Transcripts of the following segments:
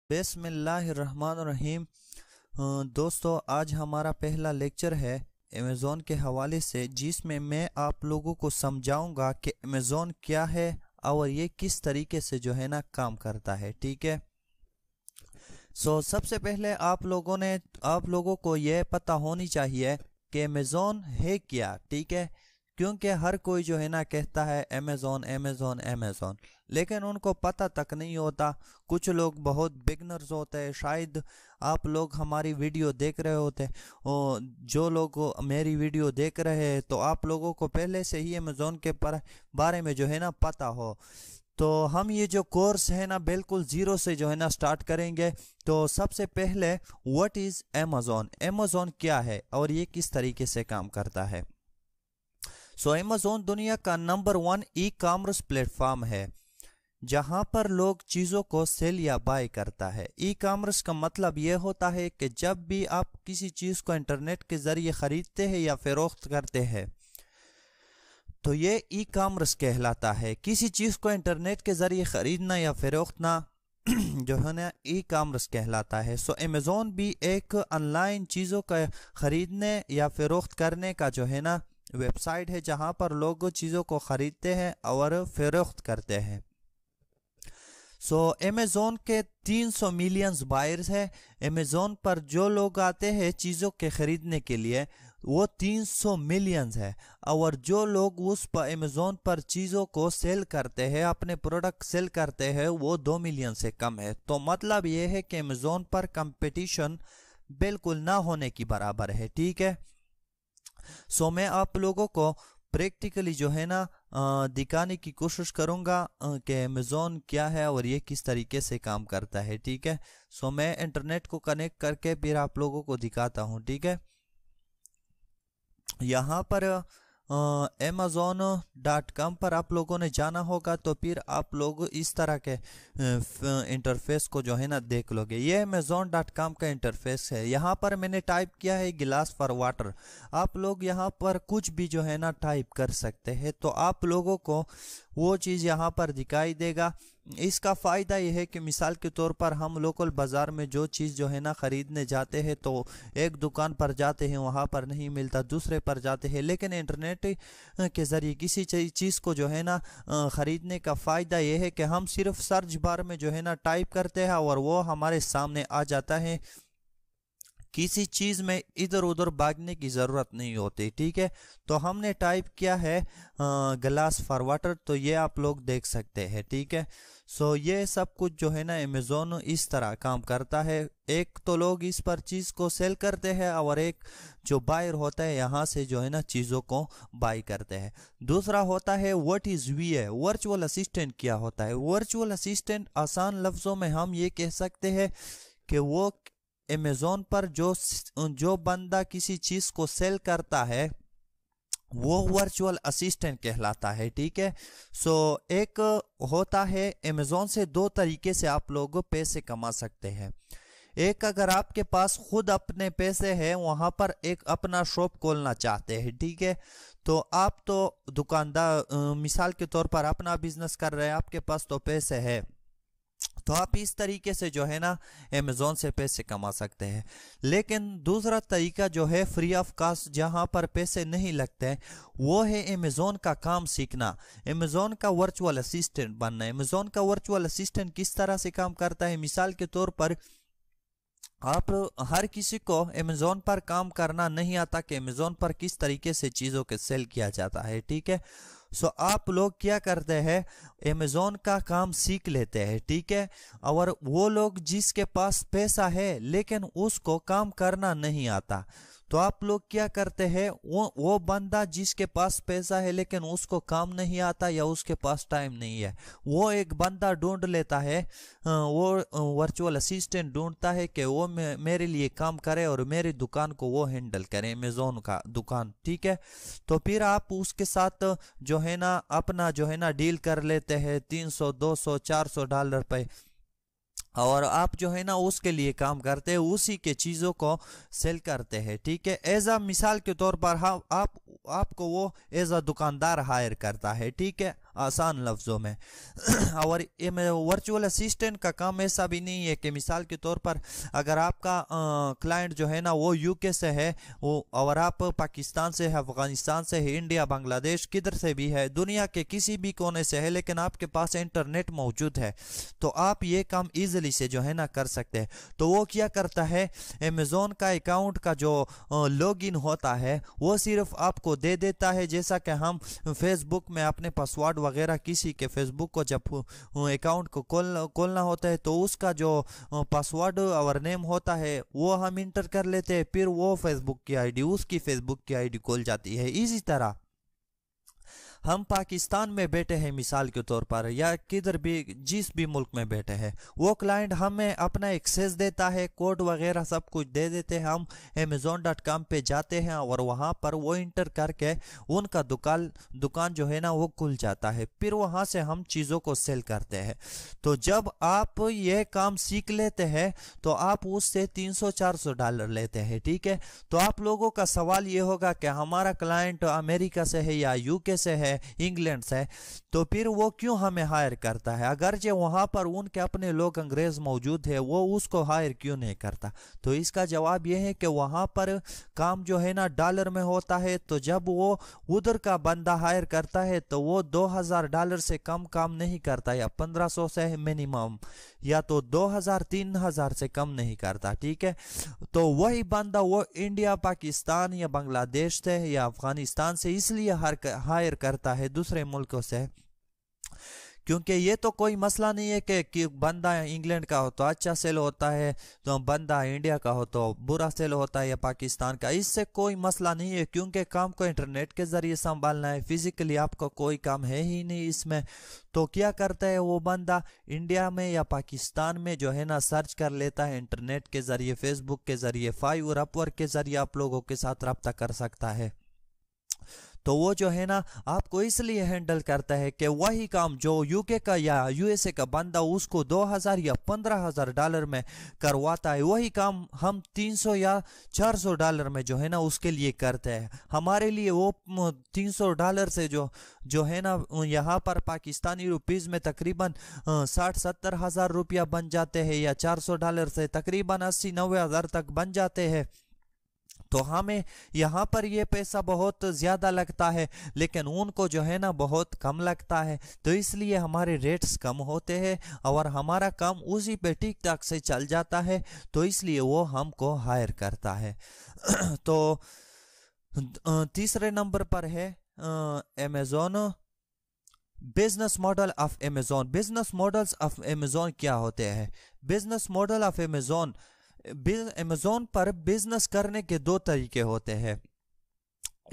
बिस्मिल्लाहिर्रहमानिर्रहीम। दोस्तों, आज हमारा पहला लेक्चर है अमेज़ॉन के हवाले से, जिसमें मैं आप लोगों को समझाऊंगा कि अमेज़ॉन क्या है और ये किस तरीके से जो है ना काम करता है। ठीक है। सबसे पहले आप लोगों को ये पता होनी चाहिए कि अमेज़ॉन है क्या। ठीक है। क्योंकि हर कोई जो है ना कहता है अमेज़ॉन अमेज़ॉन अमेज़ॉन, लेकिन उनको पता तक नहीं होता। कुछ लोग बहुत बिगनर्स होते हैं, शायद आप लोग हमारी वीडियो देख रहे होते और जो लोग मेरी वीडियो देख रहे हैं तो आप लोगों को पहले से ही अमेज़ॉन के बारे में जो है ना पता हो। तो हम ये जो कोर्स है ना बिल्कुल ज़ीरो से जो है ना स्टार्ट करेंगे। तो सबसे पहले व्हाट इज़ अमेज़ॉन, अमेज़ॉन क्या है और ये किस तरीके से काम करता है। अमेज़ॉन दुनिया का नंबर 1 ई कॉमर्स प्लेटफॉर्म है जहां पर लोग चीज़ों को सेल या बाय करता है। ई कॉमर्स का मतलब यह होता है कि जब भी आप किसी चीज़ को इंटरनेट के ज़रिए ख़रीदते हैं या फ़रोख्त करते हैं तो ये ई कॉमर्स कहलाता है। किसी चीज़ को इंटरनेट के ज़रिए ख़रीदना या फ़रोख्तना जो है ना ई कॉमर्स कहलाता है। अमेज़ॉन भी एक ऑनलाइन चीज़ों का ख़रीदने या फ़रोख्त करने का जो है ना वेबसाइट है जहां पर लोग चीज़ों को ख़रीदते हैं और फ़रोख्त करते हैं। अमेज़ॉन के 300 मिलियन बायर्स है। अमेज़ॉन पर जो लोग आते हैं चीज़ों के ख़रीदने के लिए वो 300 मिलियन है, और जो लोग उस पर अमेज़ॉन पर चीज़ों को सेल करते हैं, अपने प्रोडक्ट सेल करते हैं, वो 2 मिलियन से कम है। तो मतलब ये है कि अमेज़ॉन पर कंपटीशन बिल्कुल ना होने की बराबर है। ठीक है। मैं आप लोगों को प्रैक्टिकली जो है ना दिखाने की कोशिश करूंगा कि अमेज़ॉन क्या है और ये किस तरीके से काम करता है। ठीक है। मैं इंटरनेट को कनेक्ट करके फिर आप लोगों को दिखाता हूँ। ठीक है। यहाँ पर amazon.com पर आप लोगों ने जाना होगा, तो फिर आप लोग इस तरह के इंटरफेस को जो है ना देख लोगे। ये amazon.com का इंटरफेस है। यहाँ पर मैंने टाइप किया है गिलास फॉर वाटर। आप लोग यहाँ पर कुछ भी जो है ना टाइप कर सकते हैं, तो आप लोगों को वो चीज़ यहाँ पर दिखाई देगा। इसका फ़ायदा यह है कि मिसाल के तौर पर हम लोकल बाज़ार में जो चीज़ जो है ना ख़रीदने जाते हैं तो एक दुकान पर जाते हैं, वहाँ पर नहीं मिलता, दूसरे पर जाते हैं, लेकिन इंटरनेट के ज़रिए किसी चीज़ को जो है ना ख़रीदने का फ़ायदा यह है कि हम सिर्फ सर्च बार में जो है ना टाइप करते हैं और वो हमारे सामने आ जाता है। किसी चीज़ में इधर उधर भागने की ज़रूरत नहीं होती। ठीक है। तो हमने टाइप किया है गिलास फॉर वाटर, तो ये आप लोग देख सकते हैं। ठीक है। ये सब कुछ जो है ना अमेज़ॉन इस तरह काम करता है। एक तो लोग इस पर चीज़ को सेल करते हैं और एक जो बायर होता है यहाँ से जो है ना चीज़ों को बाय करते हैं। दूसरा होता है व्हाट इज़ वीए, वर्चुअल असिस्टेंट क्या होता है। वर्चुअल असिस्टेंट आसान लफ्ज़ों में हम ये कह सकते हैं कि वो अमेज़ॉन पर जो बंदा किसी चीज़ को सेल करता है वो वर्चुअल असिस्टेंट कहलाता है। ठीक है। एक होता है अमेज़ॉन से दो तरीके से आप लोग पैसे कमा सकते हैं। एक, अगर आपके पास खुद अपने पैसे हैं, वहां पर एक अपना शॉप खोलना चाहते हैं। ठीक है। तो आप तो दुकानदार, मिसाल के तौर पर अपना बिजनेस कर रहे हैं, आपके पास तो पैसे है, तो आप इस तरीके से जो है ना अमेज़ॉन से पैसे कमा सकते हैं। लेकिन दूसरा तरीका जो है फ्री ऑफ कॉस्ट, जहां पर पैसे नहीं लगते, वो है अमेज़ॉन का काम सीखना, अमेज़ॉन का वर्चुअल असिस्टेंट बनना। अमेज़ॉन का वर्चुअल असिस्टेंट किस तरह से काम करता है, मिसाल के तौर पर आप हर किसी को अमेज़ॉन पर काम करना नहीं आता कि अमेज़ॉन पर किस तरीके से चीज़ों के सेल किया जाता है। ठीक है। आप लोग क्या करते हैं, अमेज़ॉन का काम सीख लेते हैं। ठीक है। और वो लोग जिसके पास पैसा है लेकिन उसको काम करना नहीं आता, तो आप लोग क्या करते हैं, वो बंदा जिसके पास पैसा है लेकिन उसको काम नहीं आता या उसके पास टाइम नहीं है, वो एक बंदा ढूंढ लेता है, वो वर्चुअल असिस्टेंट ढूंढता है कि वो मेरे लिए काम करे और मेरी दुकान को वो हैंडल करे, अमेज़ॉन का दुकान। ठीक है। तो फिर आप उसके साथ जो है ना अपना जो है ना डील कर लेते हैं, 300 200 400 डॉलर पे, और आप जो है ना उसके लिए काम करते हैं, उसी के चीज़ों को सेल करते हैं। ठीक है। एज अ मिसाल के तौर पर आपको वो एज अ दुकानदार हायर करता है। ठीक है। आसान लफ्ज़ों में। और ये वर्चुअल असिस्टेंट का काम ऐसा भी नहीं है कि मिसाल के तौर पर अगर आपका क्लाइंट जो है ना वो यूके से है, वो और आप पाकिस्तान से है, अफगानिस्तान से है, इंडिया, बांग्लादेश, किधर से भी है, दुनिया के किसी भी कोने से है, लेकिन आपके पास इंटरनेट मौजूद है, तो आप ये काम ईजिली से जो है ना कर सकते हैं। तो वो क्या करता है, अमेज़ोन का अकाउंट का जो लॉगिन होता है वो सिर्फ आपको दे देता है। जैसा कि हम फेसबुक में अपने पासवर्ड वगैरह किसी के फेसबुक को जब अकाउंट को खोलना होता है तो उसका जो पासवर्ड और नेम होता है वो हम इंटर कर लेते हैं, फिर वो फेसबुक की आईडी, उसकी फेसबुक की आईडी खोल जाती है। इसी तरह हम पाकिस्तान में बैठे हैं मिसाल के तौर पर, या किधर भी जिस भी मुल्क में बैठे हैं, वो क्लाइंट हमें अपना एक्सेस देता है, कोड वगैरह सब कुछ दे देते हैं। हम amazon.com पे जाते हैं और वहाँ पर वो इंटर करके उनका दुकान जो है ना वो खुल जाता है, फिर वहाँ से हम चीज़ों को सेल करते हैं। तो जब आप ये काम सीख लेते हैं तो आप उससे $300-400 लेते हैं, ठीक है। तो आप लोगों का सवाल ये होगा कि हमारा क्लाइंट अमेरिका से है या यूके से है, इंग्लैंड से, तो फिर वो क्यों हमें हायर करता है? अगर जो वहां पर उनके अपने लोग अंग्रेज मौजूद है, वो उसको हायर क्यों नहीं करता? तो इसका जवाब ये है कि वहां पर काम जो है ना डॉलर में होता है, तो जब वो उधर का बंदा हायर करता है तो वो $2000 से कम काम नहीं करता, या 1500 से मिनिमम, या तो 2000-3000 से कम नहीं करता, ठीक है। तो वही बंदा वो इंडिया, पाकिस्तान या बांग्लादेश से या अफगानिस्तान से इसलिए हायर करता है दूसरे मुल्कों से, क्योंकि ये तो कोई मसला नहीं है कि बंदा इंग्लैंड का हो तो अच्छा सेल होता है, तो बंदा इंडिया का हो तो बुरा सेल होता है, या पाकिस्तान का, इससे कोई मसला नहीं है, क्योंकि काम को इंटरनेट के ज़रिए संभालना है, फिजिकली आपका कोई काम है ही नहीं इसमें। तो क्या करता है वो बंदा, इंडिया में या पाकिस्तान में जो है ना सर्च कर लेता है इंटरनेट के ज़रिए, फेसबुक के ज़रिए, फाइवर, अपवर्क के ज़रिए आप लोगों के साथ रब्ता कर सकता है। तो वो जो है ना आपको इसलिए हैंडल करता है कि वही काम जो यूके का या यूएसए का बंदा उसको 2000 या $15,000 में करवाता है, वही काम हम 300 या $400 में जो है ना उसके लिए करते हैं। हमारे लिए वो $300 से जो है ना यहाँ पर पाकिस्तानी रुपीज़ में तकरीबन 60-70 हज़ार रुपया बन जाते हैं, या $400 से तकरीबन 80-90 हज़ार तक बन जाते हैं। तो हमें यहाँ पर ये पैसा बहुत ज़्यादा लगता है, लेकिन उनको जो है ना बहुत कम लगता है, तो इसलिए हमारे रेट्स कम होते हैं और हमारा काम उसी पे ठीक ठाक से चल जाता है, तो इसलिए वो हमको हायर करता है। तो तीसरे नंबर पर है Amazon, business model of Amazon. Business models of Amazon क्या होते हैं? Business model of Amazon, Amazon पर बिजनेस करने के दो तरीके होते हैं।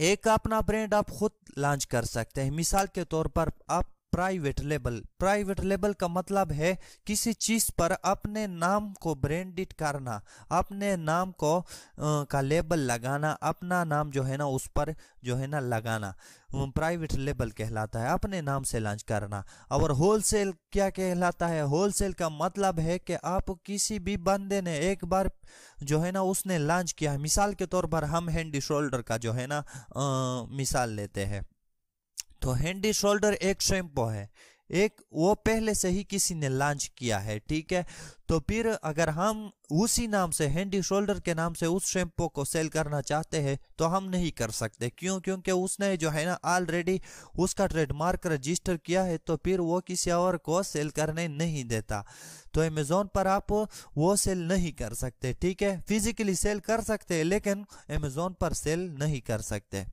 एक, अपना ब्रांड आप खुद लॉन्च कर सकते हैं। मिसाल के तौर पर आप प्राइवेट लेबल का मतलब है किसी चीज पर अपने नाम को ब्रांडेड करना, अपने नाम को का लेबल लगाना, अपना नाम जो है ना उस पर जो है ना लगाना, प्राइवेट लेबल कहलाता है, अपने नाम से लॉन्च करना। और होलसेल क्या कहलाता है? होलसेल का मतलब है कि आप किसी भी बंदे ने एक बार जो है ना उसने लॉन्च किया है। मिसाल के तौर पर हम हैंडी शोल्डर का जो है ना मिसाल लेते हैं, तो हैंडी शोल्डर एक शैम्पू है, एक वो पहले से ही किसी ने लॉन्च किया है, ठीक है। तो फिर अगर हम उसी नाम से, हैंडी शोल्डर के नाम से उस शैम्पू को सेल करना चाहते हैं तो हम नहीं कर सकते। क्यों? क्योंकि उसने जो है ना ऑलरेडी उसका ट्रेडमार्क रजिस्टर किया है, तो फिर वो किसी और को सेल करने नहीं देता। तो अमेज़ॉन पर आप वो सेल नहीं कर सकते, ठीक है। फिजिकली सेल कर सकते हैं लेकिन अमेज़ॉन पर सेल नहीं कर सकते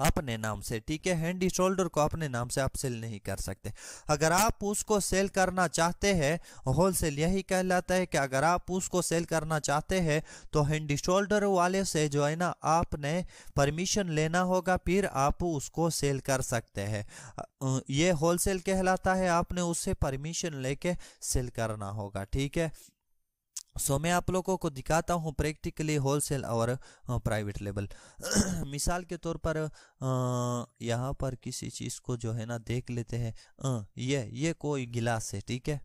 अपने नाम से, ठीक है। हैंडी शोल्डर को अपने नाम से आप सेल नहीं कर सकते। अगर आप उसको सेल करना चाहते हैं, होलसेल यही कहलाता है कि अगर आप उसको सेल करना चाहते हैं तो हैंडी शोल्डर वाले से जो है ना आपने परमिशन लेना होगा, फिर आप उसको सेल कर सकते हैं। ये होलसेल कहलाता है, आपने उससे परमिशन लेके सेल करना होगा, ठीक है। सो मैं आप लोगों को दिखाता हूँ प्रैक्टिकली होलसेल और प्राइवेट लेबल। मिसाल के तौर पर यहाँ पर किसी चीज़ को जो है ना देख लेते हैं। ये कोई गिलास है, ठीक है।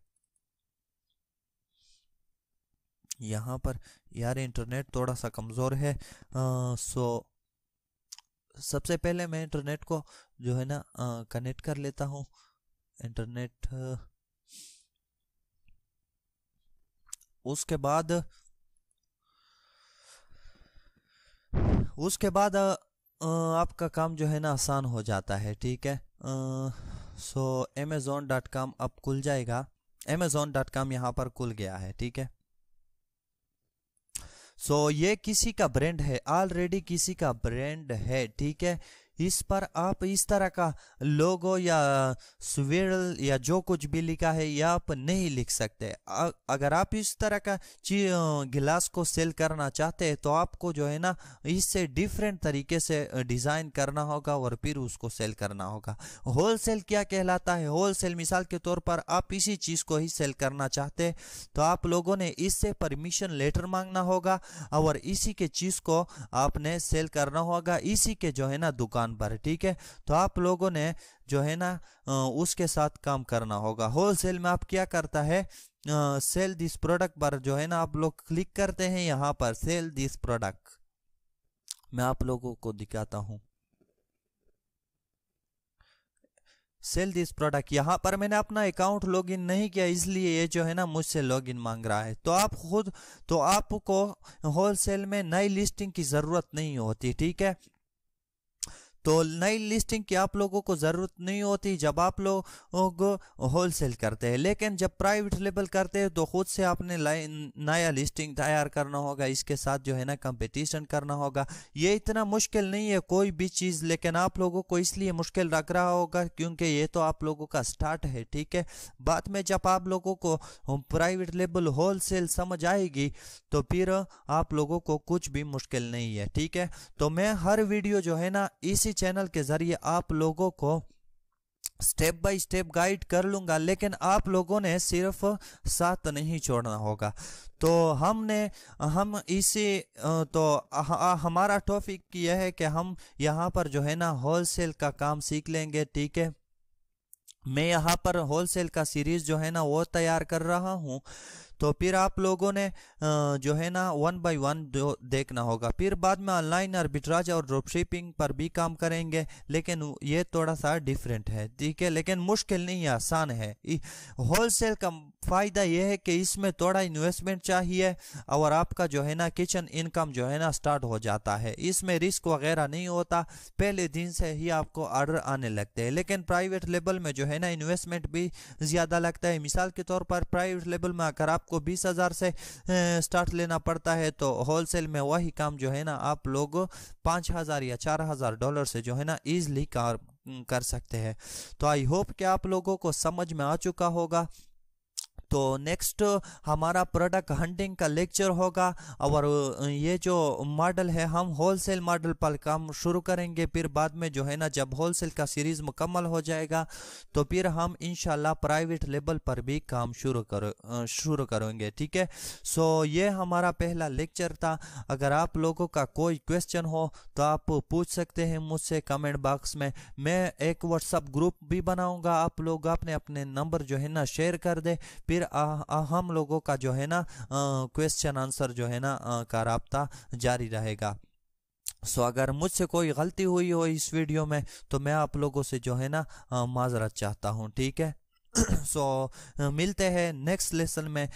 यहाँ पर यार इंटरनेट थोड़ा सा कमज़ोर है, सो सबसे पहले मैं इंटरनेट को जो है ना कनेक्ट कर लेता हूँ। इंटरनेट उसके बाद आपका काम जो है ना आसान हो जाता है, ठीक है। सो amazon.com अब खुल जाएगा। amazon.com यहाँ पर खुल गया है, ठीक है। सो ये किसी का ब्रांड है, ऑलरेडी किसी का ब्रांड है, ठीक है। इस पर आप इस तरह का लोगो या स्विरल या जो कुछ भी लिखा है ये आप नहीं लिख सकते। अगर आप इस तरह का गिलास को सेल करना चाहते हैं तो आपको जो है ना इससे डिफरेंट तरीके से डिज़ाइन करना होगा और फिर उसको सेल करना होगा। होलसेल क्या कहलाता है? होलसेल मिसाल के तौर पर आप इसी चीज़ को ही सेल करना चाहते हैं तो आप लोगों ने इससे परमिशन लेटर मांगना होगा और इसी के चीज़ को आपने सेल करना होगा इसी के जो है ना दुकान पर, ठीक है। तो आप लोगों ने जो है ना उसके साथ काम करना होगा। होलसेल में आप क्या करता है, सेल दिस प्रोडक्ट पर जो है ना आप लोग क्लिक करते हैं, यहाँ पर सेल दिस प्रोडक्ट मैं आप लोगों को दिखाता हूँ। सेल दिस प्रोडक्ट, यहाँ पर मैंने अपना अकाउंट लॉगिन नहीं किया इसलिए ये जो है ना मुझसे लॉगिन मांग रहा है। तो आपको होलसेल में नई लिस्टिंग की ज़रूरत नहीं होती, ठीक है। तो नई लिस्टिंग की आप लोगों को ज़रूरत नहीं होती जब आप लोग होलसेल करते हैं, लेकिन जब प्राइवेट लेबल करते हैं तो खुद से आपने नया लिस्टिंग तैयार करना होगा, इसके साथ जो है ना कंपटीशन करना होगा। ये इतना मुश्किल नहीं है कोई भी चीज़, लेकिन आप लोगों को इसलिए मुश्किल लग रहा होगा क्योंकि ये तो आप लोगों का स्टार्ट है, ठीक है। बाद में जब आप लोगों को प्राइवेट लेबल होलसेल समझ आएगी तो फिर आप लोगों को कुछ भी मुश्किल नहीं है, ठीक है। तो मैं हर वीडियो जो है ना इसी चैनल के जरिए आप लोगों को स्टेप बाय स्टेप गाइड कर लूंगा, लेकिन आप लोगों ने सिर्फ साथ नहीं छोड़ना होगा। तो हम इसी तो हमारा टॉपिक यह है कि हम यहाँ पर जो है ना होलसेल का काम सीख लेंगे, ठीक है। मैं यहाँ पर होलसेल का सीरीज जो है ना वो तैयार कर रहा हूँ, तो फिर आप लोगों ने जो है ना 1 बाय 1 देखना होगा। फिर बाद में ऑनलाइन आर्बिट्राज और ड्रॉप शिपिंग पर भी काम करेंगे, लेकिन ये थोड़ा सा डिफरेंट है, ठीक है, लेकिन मुश्किल नहीं है, आसान है। होलसेल का फ़ायदा यह है कि इसमें थोड़ा इन्वेस्टमेंट चाहिए और आपका जो है ना किचन इनकम जो है ना स्टार्ट हो जाता है। इसमें रिस्क वगैरह नहीं होता, पहले दिन से ही आपको ऑर्डर आने लगते हैं। लेकिन प्राइवेट लेवल में जो है ना इन्वेस्टमेंट भी ज़्यादा लगता है। मिसाल के तौर पर प्राइवेट लेवल में अगर आपको 20,000 से स्टार्ट लेना पड़ता है तो होलसेल में वही काम जो है ना आप लोग 5,000 या $4,000 से जो है ना ईजिली कर सकते हैं। तो आई होप कि आप लोगों को समझ में आ चुका होगा। तो नेक्स्ट हमारा प्रोडक्ट हंटिंग का लेक्चर होगा और ये जो मॉडल है हम होलसेल मॉडल पर काम शुरू करेंगे। फिर बाद में जो है ना जब होलसेल का सीरीज़ मुकम्मल हो जाएगा तो फिर हम इंशाल्लाह प्राइवेट लेवल पर भी काम शुरू करेंगे, ठीक है। सो ये हमारा पहला लेक्चर था। अगर आप लोगों का कोई क्वेश्चन हो तो आप पूछ सकते हैं मुझसे कमेंट बॉक्स में। मैं एक व्हाट्सअप ग्रुप भी बनाऊँगा, आप लोग अपने नंबर जो है ना शेयर कर दे, फिर हम लोगों का जो है ना क्वेश्चन आंसर जो है ना का राब्ता जारी रहेगा। सो अगर मुझसे कोई गलती हुई हो इस वीडियो में तो मैं आप लोगों से जो है ना माजरत चाहता हूँ, ठीक है। सो मिलते हैं नेक्स्ट लेसन में।